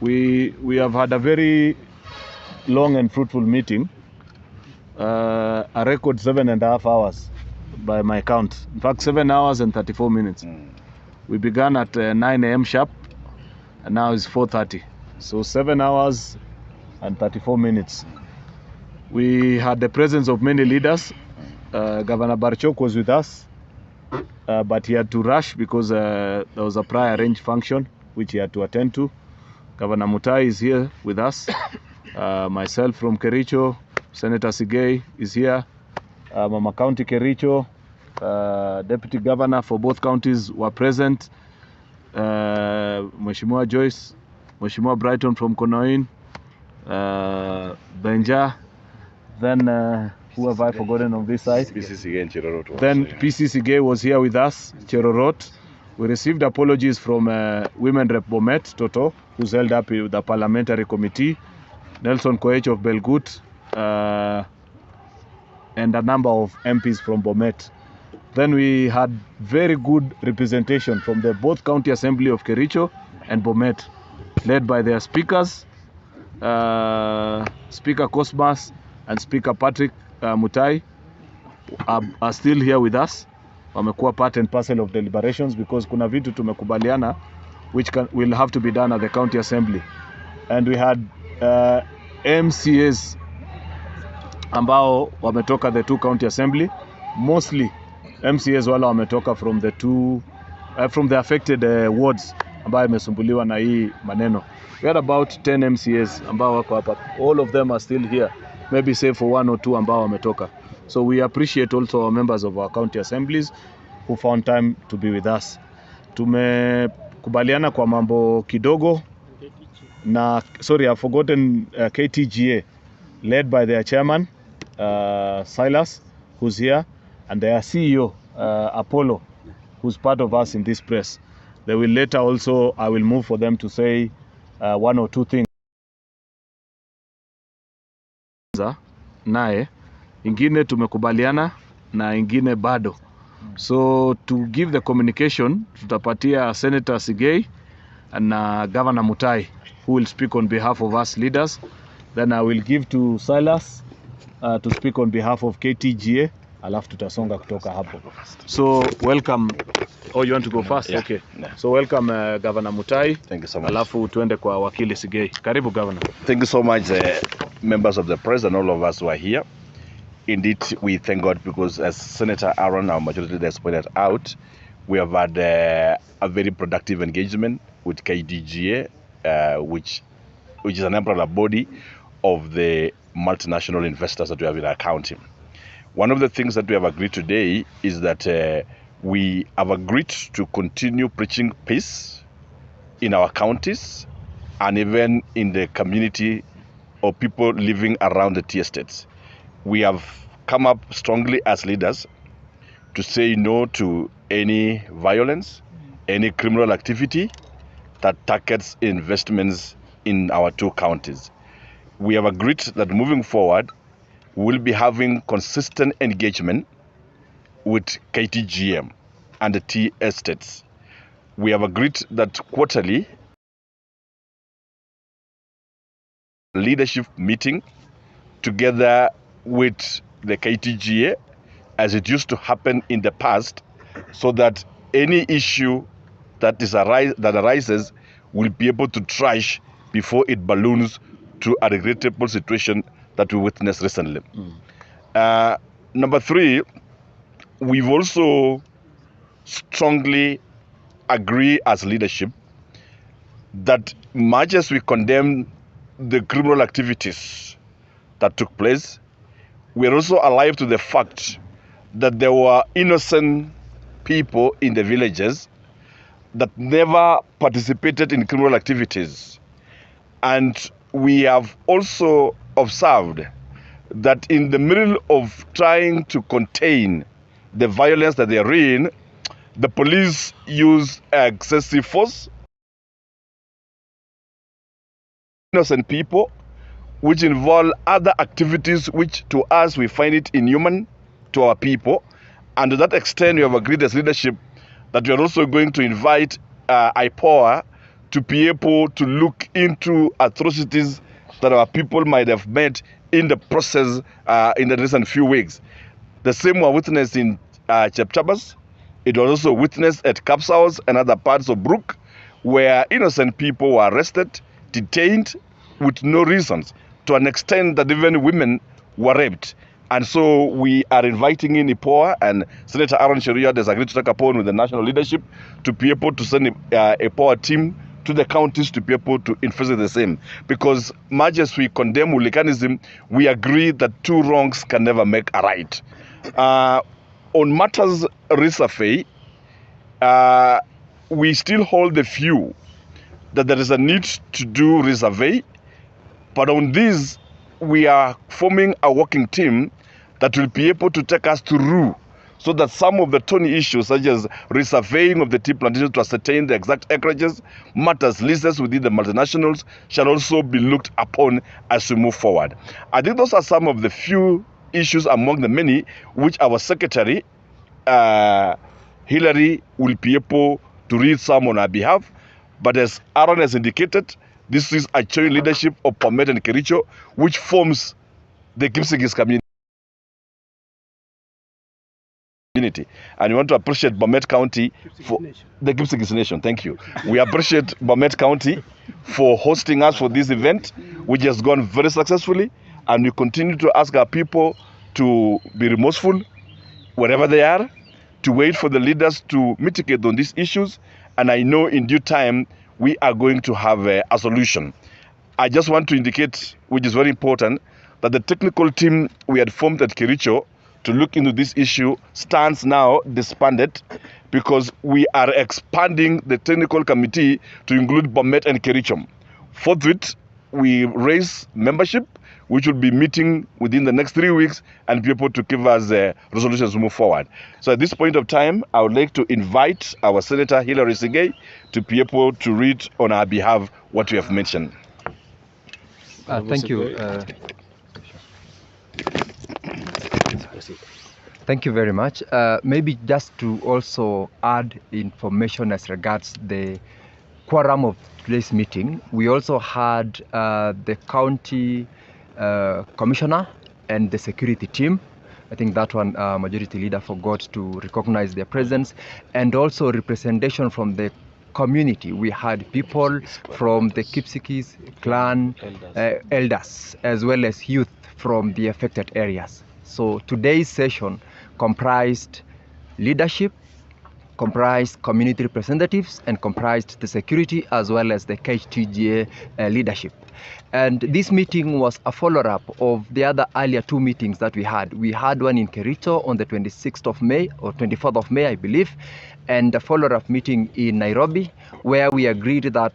We have had a very long and fruitful meeting, a record 7.5 hours by my count. In fact, 7 hours and 34 minutes. We began at 9 a.m. sharp, and now it's 4:30. So 7 hours and 34 minutes. We had the presence of many leaders. Governor Barchok was with us, but he had to rush because there was a prior arranged function which he had to attend to. Governor Mutai is here with us. Myself from Kericho, Senator Sigei is here. Mama County Kericho, Deputy Governor for both counties were present. Mheshimiwa Joyce, Mheshimiwa Brighton from Konoin, Benja, then who have I forgotten on this side? PC Sigei and Cherorot. Then PC Sigei was here with us, Cherorot. We received apologies from Women Rep Bomet, Toto, who's held up with the parliamentary committee, Nelson Koech of Belgut, and a number of MPs from Bomet. Then we had very good representation from the both county assembly of Kericho and Bomet, led by their speakers, Speaker Cosmas and Speaker Patrick Mutai are still here with us. Wamekuwa part and parcel of deliberations because kuna vitu tumekubaliana which will have to be done at the county assembly. And we had MCAs ambao wametoka the two county assembly, mostly MCAs wala wametoka from the two from the affected wards ambao imesumbuliwa na hii maneno. We had about 10 MCAs ambao wako hapa. All of them are still here, maybe save for one or two ambao wametoka. So we appreciate also our members of our county assemblies who found time to be with us. Tumekubaliana kwa mambo kidogo na, sorry, I've forgotten KTGA, led by their chairman, Silas, who's here, and their CEO, Apollo, who's part of us in this press. They will later also, I will move for them to say one or two things. Nae, ingine tumekubaliana na ingine bado. So to give the communication, tutapatia Senator Sigei and Governor Mutai, who will speak on behalf of us leaders. Then I will give to Silas to speak on behalf of KTGA. Alafu tutasonga kutoka hapo. So welcome. Oh, you want to go first? Yeah. Okay. Yeah. So welcome Governor Mutai. Thank you so much. Alafu tuende kwa wakili Sigei. Karibu Governor. Thank you so much, members of the press and all of us who are here. Indeed, we thank God because as Senator Aaron, our majority leader, has pointed out, we have had a very productive engagement with KDGA, which is an umbrella body of the multinational investors that we have in our county. One of the things that we have agreed today is that we have agreed to continue preaching peace in our counties and even in the community of people living around the tea estates. We have come up strongly as leaders to say no to any violence, any criminal activity that targets investments in our two counties. We have agreed that moving forward, we'll be having consistent engagement with KTGM and the tea estates. We have agreed that quarterly leadership meeting together with the KTGA, as it used to happen in the past, so that any issue that arises will be able to trash before it balloons to a regrettable situation that we witnessed recently. Number three, we've also strongly agree as leadership that much as we condemn the criminal activities that took place, we are also alive to the fact that there were innocent people in the villages that never participated in criminal activities. And we have also observed that in the middle of trying to contain the violence that they are in, the police use excessive force. Innocent people, which involve other activities which to us we find it inhuman to our people. And to that extent, we have agreed as leadership that we are also going to invite IPOA to be able to look into atrocities that our people might have met in the process in the recent few weeks. The same were witnessed in Cheptabas. It was also witnessed at Kapsaos and other parts of Brook, where innocent people were arrested, detained with no reasons, to an extent that even women were raped. And so we are inviting in IPOA, and Senator Aaron Cheruiyot has agreed to take upon with the national leadership to be able to send a IPOA team to the counties to be able to enforce the same. Because much as we condemn hooliganism, we agree that two wrongs can never make a right. On matters resurvey, we still hold the view that there is a need to do resurvey, but on this, we are forming a working team that will be able to take us through so that some of the thorny issues, such as resurveying of the tea plantations to ascertain the exact acreages, matters leases within the multinationals, shall also be looked upon as we move forward. I think those are some of the few issues among the many which our secretary, Hillary, will be able to read some on our behalf. But as Aaron has indicated, this is a joint leadership of Bomet and Kericho, which forms the Kipsigis community. And we want to appreciate Bomet County for the Kipsigis Nation. Thank you. We appreciate Bomet County for hosting us for this event, which has gone very successfully. And we continue to ask our people to be remorseful wherever they are, to wait for the leaders to mitigate on these issues. And I know in due time, we are going to have a solution. I just want to indicate, which is very important, that the technical team we had formed at Kericho to look into this issue stands now disbanded, because we are expanding the technical committee to include Bomet and Kericho. Forthwith, we raise membership, which will be meeting within the next 3 weeks and be able to give us resolutions to move forward. So at this point of time, I would like to invite our Senator Hillary Sigay to be able to read on our behalf what we have mentioned. Thank you. Thank you very much. Maybe just to also add information as regards the quorum of today's meeting, we also had the county commissioner and the security team. I think that one majority leader forgot to recognize their presence, and also representation from the community. We had people from the Kipsigis clan, elders, as well as youth from the affected areas. So today's session comprised leadership, comprised community representatives, and comprised the security as well as the KTGA leadership. And this meeting was a follow-up of the other earlier two meetings that we had. We had one in Kericho on the 26th of May, or 24th of May, I believe, and a follow-up meeting in Nairobi, where we agreed that